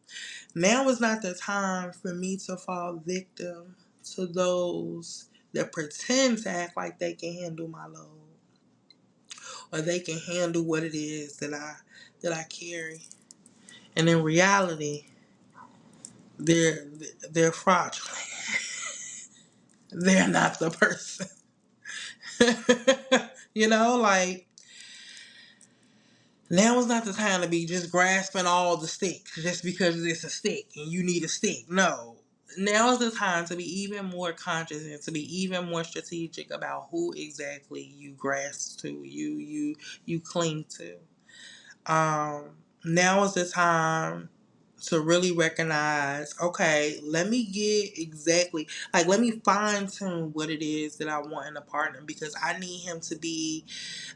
Now is not the time for me to fall victim to those that pretend to act like they can handle my load, or they can handle what it is that I carry. And in reality, they're fraudulent. They're not the person. Like, now is not the time to be just grasping all the sticks just because it's a stick and you need a stick. No. Now is the time to be even more conscious and to be even more strategic about who exactly you grasp to, you cling to. Now is the time to really recognize, okay, let me fine tune what it is that I want in a partner, because I need him to be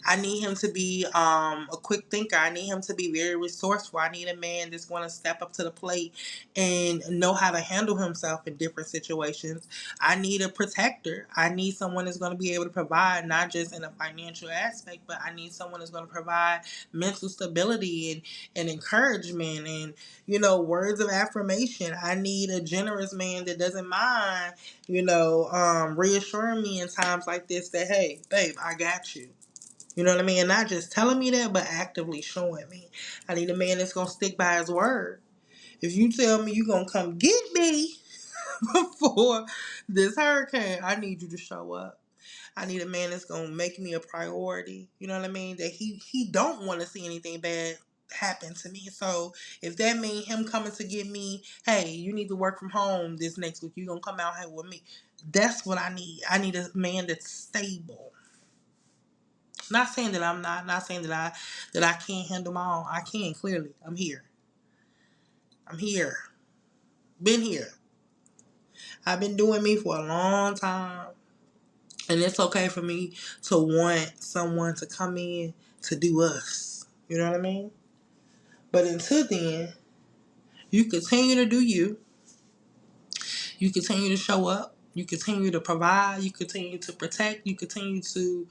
a quick thinker. I need him to be very resourceful. I need a man that's going to step up to the plate and know how to handle himself in different situations. I need a protector. I need someone that's going to be able to provide, not just in a financial aspect, but I need someone that's going to provide mental stability and encouragement and, words of affirmation. I need a generous man that doesn't mind, reassuring me in times like this that, hey, babe, I got you. You know what I mean? And not just telling me that, but actively showing me. I need a man that's going to stick by his word. If you tell me you're going to come get me before this hurricane, I need you to show up. I need a man that's going to make me a priority. You know what I mean? That he don't want to see anything bad happen to me. So if that means him coming to get me, hey, you need to work from home this next week. You're going to come out here with me. That's what I need. I need a man that's stable. Not saying that I'm not saying that I can't handle my own. I can, clearly. I'm here. Been here. I've been doing me for a long time. And it's okay for me to want someone to come in to do us. You know what I mean? But until then, you continue to do you. You continue to show up. You continue to provide. You continue to protect. You continue to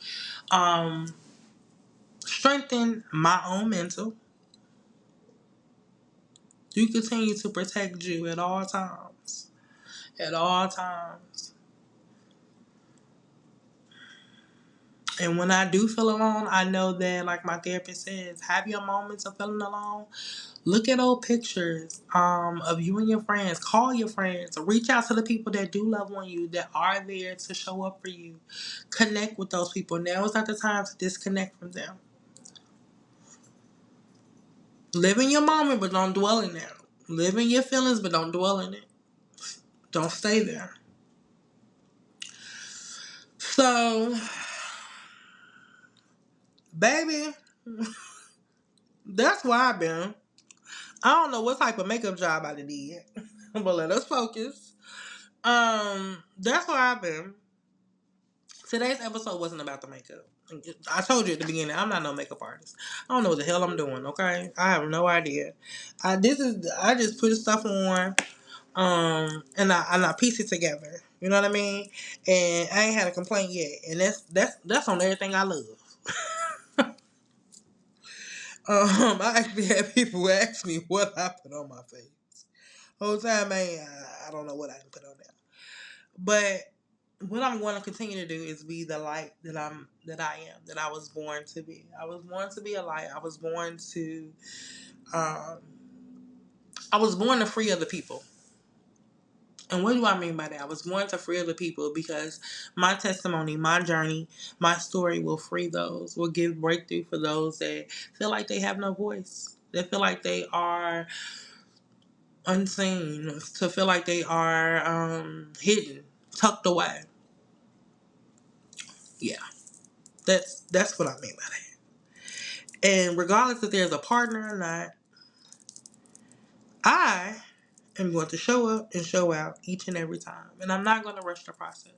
strengthen my own mental. You continue to protect you at all times. At all times. And when I do feel alone, I know that, like my therapist says, have your moments of feeling alone. Look at old pictures of you and your friends. Call your friends. Reach out to the people that do love on you, that are there to show up for you. Connect with those people. Now is not the time to disconnect from them. Live in your moment, but don't dwell in it. Live in your feelings, but don't dwell in it. Don't stay there. So, baby, that's where I've been. I don't know what type of makeup job I did, but let us focus. That's where I've been. Today's episode wasn't about the makeup. I told you at the beginning, I'm not no makeup artist. I don't know what the hell I'm doing. Okay, I have no idea. I just put stuff on, and I piece it together. You know what I mean? And I ain't had a complaint yet. And that's on everything I love. I actually had people ask me what I put on my face. Whole time, man, I don't know what I can put on there. But what I'm going to continue to do is be the light that I was born to be. I was born to be a light. Um, I was born to free other people. And what do I mean by that? I was born to free other people because my testimony, my journey, my story will give breakthrough for those that feel like they have no voice. That feel like they are unseen, to feel like they are hidden, tucked away. Yeah, that's what I mean by that. And regardless if there's a partner or not, I am going to show up and show out each and every time. And I'm not going to rush the process.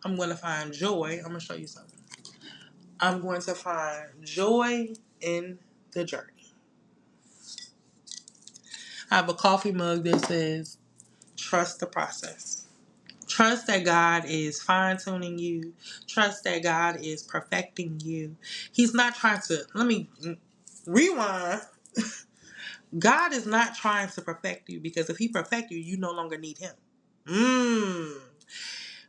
I'm going to find joy. I'm going to show you something. I'm going to find joy in the journey. I have a coffee mug that says, trust the process. Trust that God is fine-tuning you. Trust that God is perfecting you. He's not trying to... Let me rewind. God is not trying to perfect you, because if he perfect you, you no longer need him.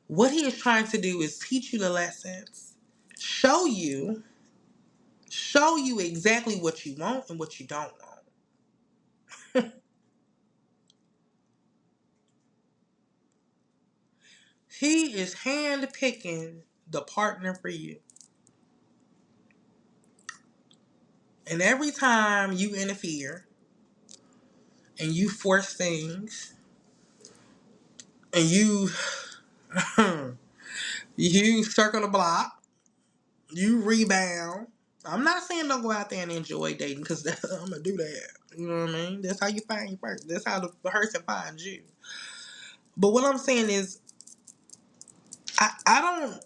What he is trying to do is teach you the lessons. Show you exactly what you want and what you don't want. He is hand-picking the partner for you. And every time you interfere and you force things and you you circle the block, you rebound. I'm not saying don't go out there and enjoy dating, because I'm gonna do that. You know what I mean? That's how you find your person. That's how the person finds you. But what I'm saying is, I don't.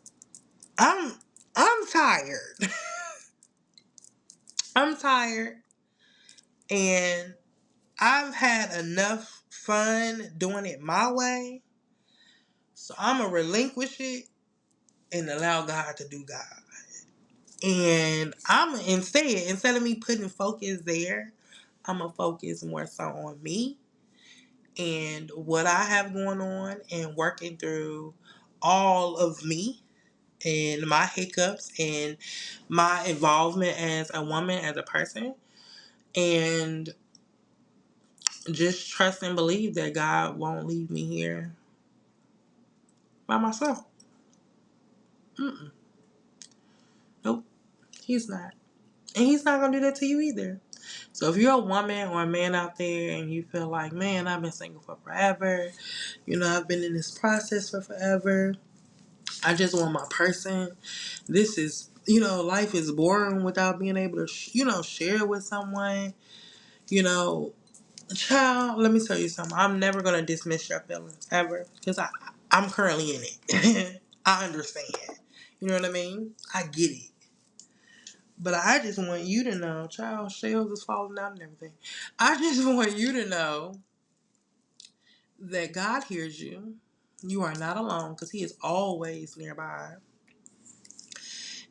I'm tired. I'm tired, and I've had enough fun doing it my way. So I'm gonna relinquish it and allow God to do God. And instead of me putting focus there, I'm gonna focus more so on me and what I have going on, and working through all of me and my hiccups and my involvement as a woman, as a person, and just trust and believe that God won't leave me here by myself. Mm-mm. Nope, he's not. And he's not going to do that to you either. So if you're a woman or a man out there and you feel like, man, I've been single for forever, I've been in this process for forever, I just want my person. This is, life is boring without being able to, share with someone. Child, let me tell you something. I'm never going to dismiss your feelings, ever. Because I'm currently in it. I understand. You know what I mean? I get it. But I just want you to know, child, shells is falling out and everything. I just want you to know that God hears you. You are not alone because he is always nearby.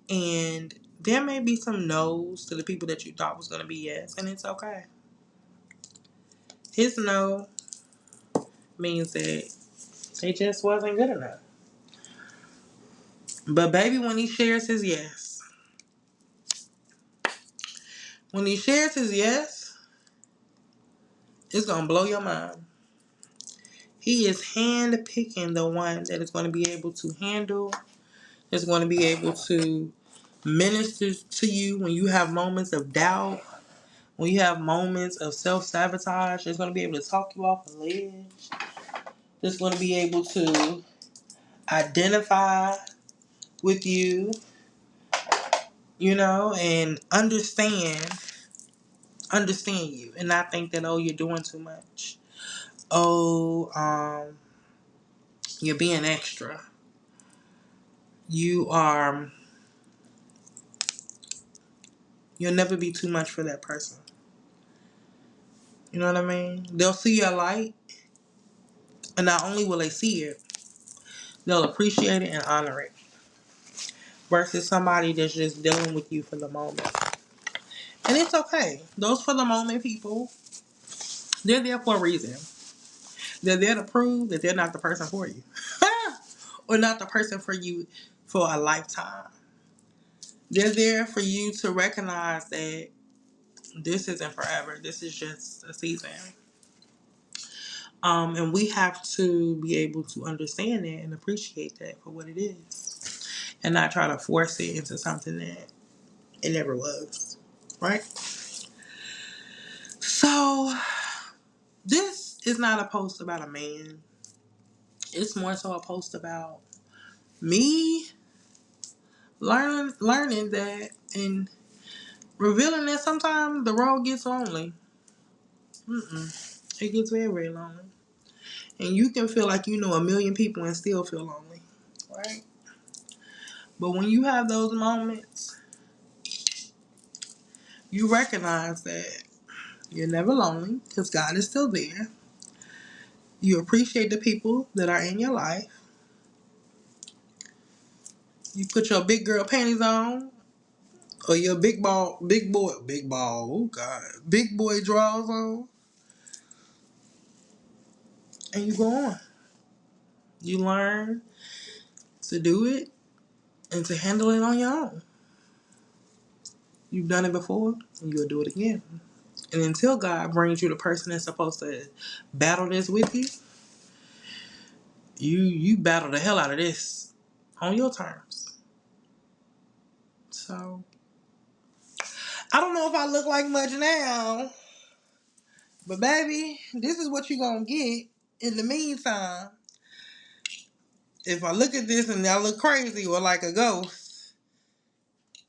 And there may be some no's to the people that you thought was going to be yes, and it's okay. His no means that they just wasn't good enough. But baby, when he shares his yes, it's going to blow your mind. He is hand picking the one that is going to be able to handle, that's going to be able to minister to you when you have moments of doubt, when you have moments of self-sabotage. That's going to be able to talk you off a ledge. That's going to be able to identify with you, and understand you, and not think that, oh, you're doing too much. Oh, you're being extra. You'll never be too much for that person. You know what I mean? They'll see your light, and not only will they see it, they'll appreciate it and honor it. Versus somebody that's just dealing with you for the moment. And it's okay. Those for the moment people, they're there for a reason. They're there to prove that they're not the person for you. Or not the person for you for a lifetime. They're there for you to recognize that this isn't forever. This is just a season. And we have to be able to understand that and appreciate that for what it is. And not try to force it into something that it never was. Right? So, this is not a post about a man. It's more so a post about me learning that and revealing that sometimes the road gets lonely. It gets very, very lonely. And you can feel like you know a million people and still feel lonely. Right? But when you have those moments, you recognize that you're never lonely because God is still there. You appreciate the people that are in your life. You put your big girl panties on, or your big boy, oh God, big boy drawers on, and you go on. You learn to do it and to handle it on your own. You've done it before, and you'll do it again. And until God brings you the person that's supposed to battle this with you, you battle the hell out of this on your terms. So, I don't know if I look like much now, but baby, this is what you're going to get. In the meantime, if I look at this and I look crazy or like a ghost,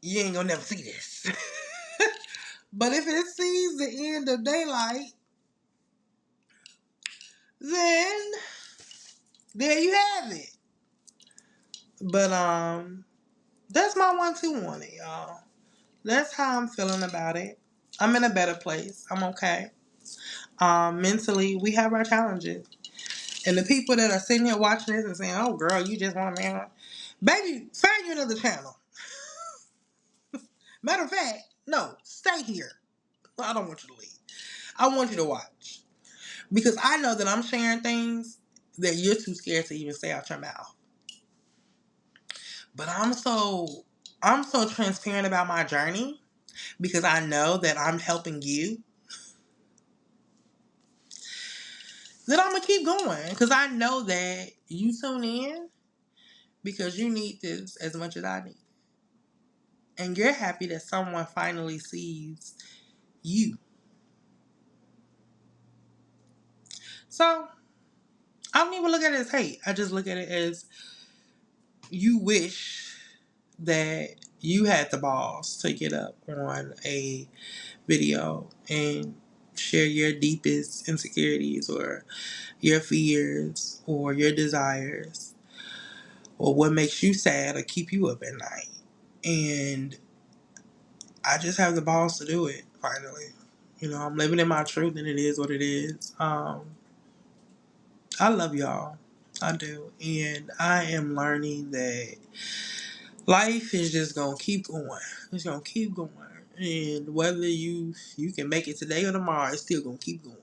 you ain't going to never see this. But if it sees the end of daylight, then there you have it. But that's my 1-2 on it, y'all. That's how I'm feeling about it. I'm in a better place. I'm okay. Mentally, we have our challenges. And the people that are sitting here watching this and saying, oh, girl, you just want a man. Baby, find you another channel. Matter of fact, no, stay here. I don't want you to leave. I want you to watch. Because I know that I'm sharing things that you're too scared to even say out your mouth. But I'm so transparent about my journey because I know that I'm helping you. Then I'm going to keep going because I know that you tune in because you need this as much as I need. And you're happy that someone finally sees you. So, I don't even look at it as hate. I just look at it as you wish that you had the balls to get up on a video and share your deepest insecurities or your fears or your desires or what makes you sad or keep you up at night. And I just have the balls to do it, finally. I'm living in my truth and it is what it is. I love y'all. I do. And I am learning that life is just gonna keep going. It's gonna keep going. And whether you can make it today or tomorrow, it's still gonna keep going.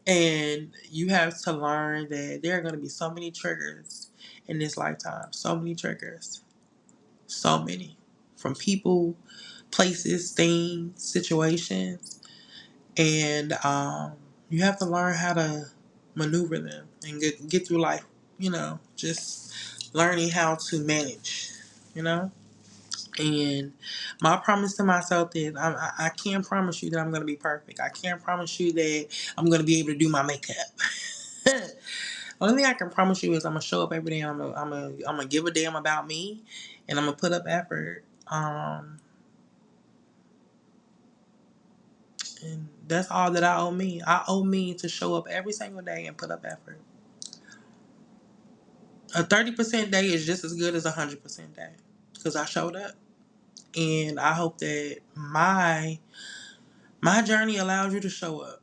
And you have to learn that there are gonna be so many triggers in this lifetime. So many triggers. So many. From people, places, things, situations. And you have to learn how to maneuver them and get through life, just learning how to manage, you know. And my promise to myself is I can't promise you that I'm going to be perfect. I can't promise you that I'm going to be able to do my makeup. Only thing I can promise you is I'm going to show up every day. I'm gonna give a damn about me, and I'm going to put up effort. And that's all that I owe me. I owe me to show up every single day and put up effort. A 30% day is just as good as a 100% day because I showed up. And I hope that my journey allows you to show up.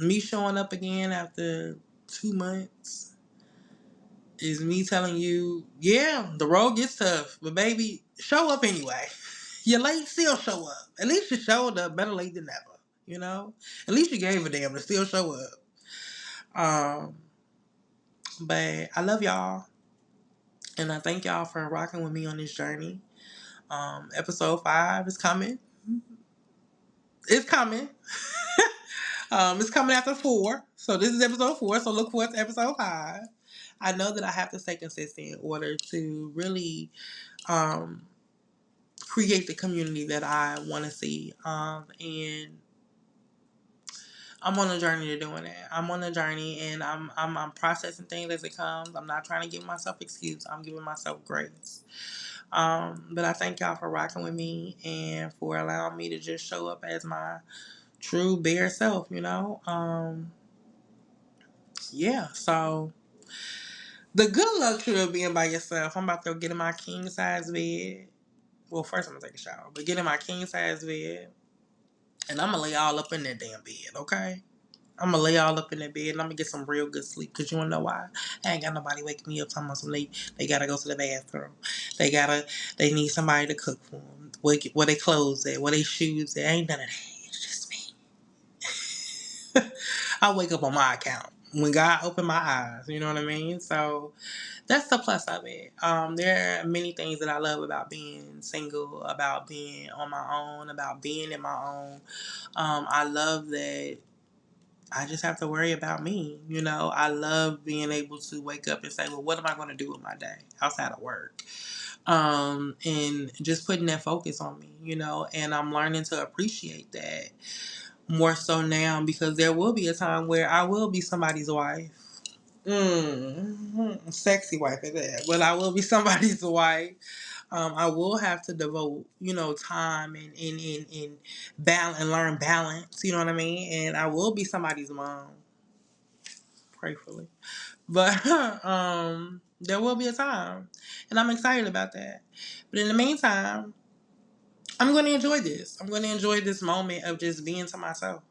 Me showing up again after 2 months is me telling you, yeah, the road gets tough, but baby, show up anyway. You're late, still show up. At least you showed up. Better late than never. You know. At least you gave a damn to still show up. But I love y'all, and I thank y'all for rocking with me on this journey. Episode 5 is coming. It's coming. It's coming after 4. So this is episode 4. So look forward to episode 5. I know that I have to stay consistent in order to really um, create the community that I want to see. And I'm on a journey to doing that. I'm on a journey, and I'm processing things as it comes. I'm not trying to give myself excuse. I'm giving myself grace. But I thank y'all for rocking with me and for allowing me to just show up as my true bare self. Yeah. So the good luxury of being by yourself. I'm about to get in my king size bed. Well, first I'm gonna take a shower, but get in my king size bed, and I'm gonna lay all up in that damn bed. Okay. I'm gonna lay all up in that bed and I'm gonna get some real good sleep. Cause you wanna know why? I ain't got nobody waking me up talking about some they gotta go to the bathroom. They need somebody to cook for them. Where they clothes at? Where they shoes at? Ain't none of that. It's just me. I wake up on my account when God opened my eyes. You know what I mean? So that's the plus of it. There are many things that I love about being single, about being on my own, about being in my own. I love that I just have to worry about me. I love being able to wake up and say, well, what am I going to do with my day outside of work? And just putting that focus on me, and I'm learning to appreciate that more so now because there will be a time where I will be somebody's wife. Sexy wife at that. But I will be somebody's wife. I will have to devote, time and balance and learn balance. You know what I mean? And I will be somebody's mom, prayfully. But there will be a time, and I'm excited about that. But in the meantime, I'm going to enjoy this. I'm going to enjoy this moment of just being to myself.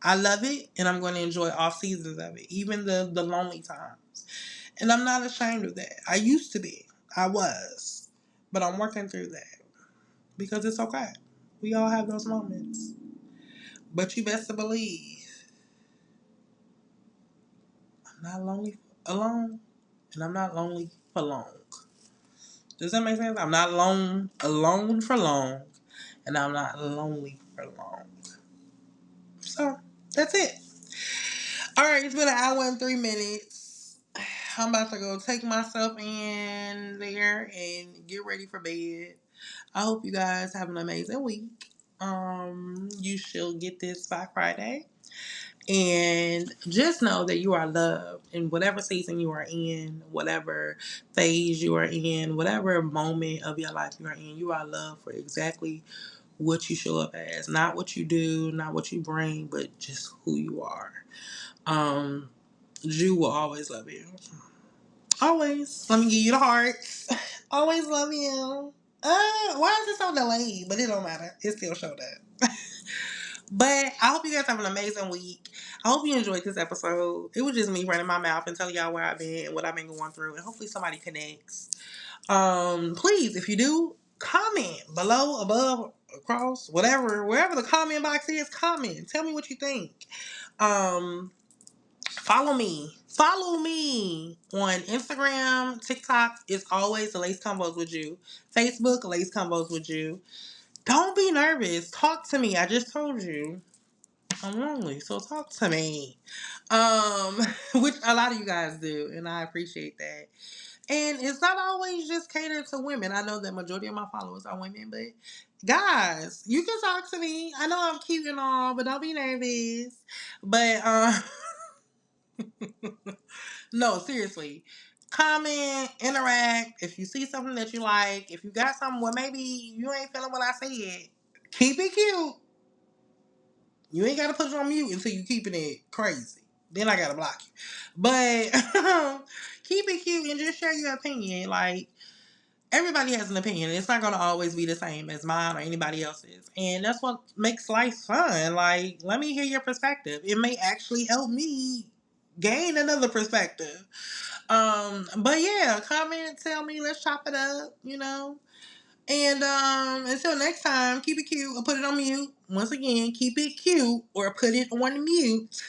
I love it, and I'm going to enjoy all seasons of it, even the lonely times. And I'm not ashamed of that. I used to be. I was. But I'm working through that because it's okay. We all have those moments. But you best to believe I'm not lonely alone, and I'm not lonely for long. Does that make sense? I'm not alone for long, and I'm not lonely for long. So that's it. All right, it's been an hour and 3 minutes. I'm about to go take myself in there and get ready for bed. I hope you guys have an amazing week. You shall get this by Friday. And just know that you are loved in whatever season you are in, whatever phase you are in, whatever moment of your life you are in. You are loved for exactly what you show up as. Not what you do, not what you bring, but just who you are. Ju will always love you. Always. Let me give you the hearts. Always love you. Why is it so delayed? But it don't matter. It still showed up. But I hope you guys have an amazing week. I hope you enjoyed this episode. It was just me running my mouth and telling y'all where I've been and what I've been going through, and hopefully somebody connects. Please, if you do, comment below, above, across, whatever, wherever the comment box is, comment. Tell me what you think. Um, Follow me. Follow me on Instagram, TikTok. It's always the Lace Convos with you. Facebook, Lace Convos with you. Don't be nervous. Talk to me. I just told you I'm lonely, so talk to me. Um, which a lot of you guys do, and I appreciate that. And it's not always just catered to women. I know that majority of my followers are women, but guys, you can talk to me. I know I'm cute and all, but don't be nervous. But no, seriously. Comment, interact. If you see something that you like, if you got something where maybe you ain't feeling what I said, keep it cute. You ain't gotta put it on mute until you keeping it crazy. Then I gotta block you. But keep it cute and just share your opinion. Like, everybody has an opinion. It's not gonna always be the same as mine or anybody else's. And that's what makes life fun. Like, let me hear your perspective. It may actually help me gain another perspective. But yeah, comment, tell me, let's chop it up, you know. And until next time, keep it cute or put it on mute. Once again, keep it cute or put it on mute.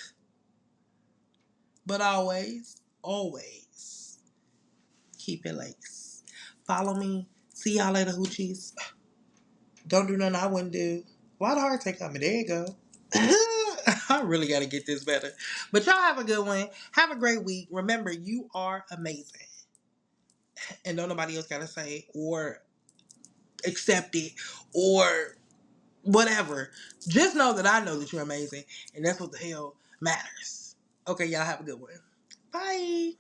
But always, always keep it lace. Follow me. See y'all later, Hoochies. Don't do nothing I wouldn't do. Why the heart take coming? There you go. I really gotta get this better. But y'all have a good one. Have a great week. Remember, you are amazing. And don't nobody else gotta say or accept it or whatever. Just know that I know that you're amazing, and that's what the hell matters. Okay, y'all have a good one. Bye.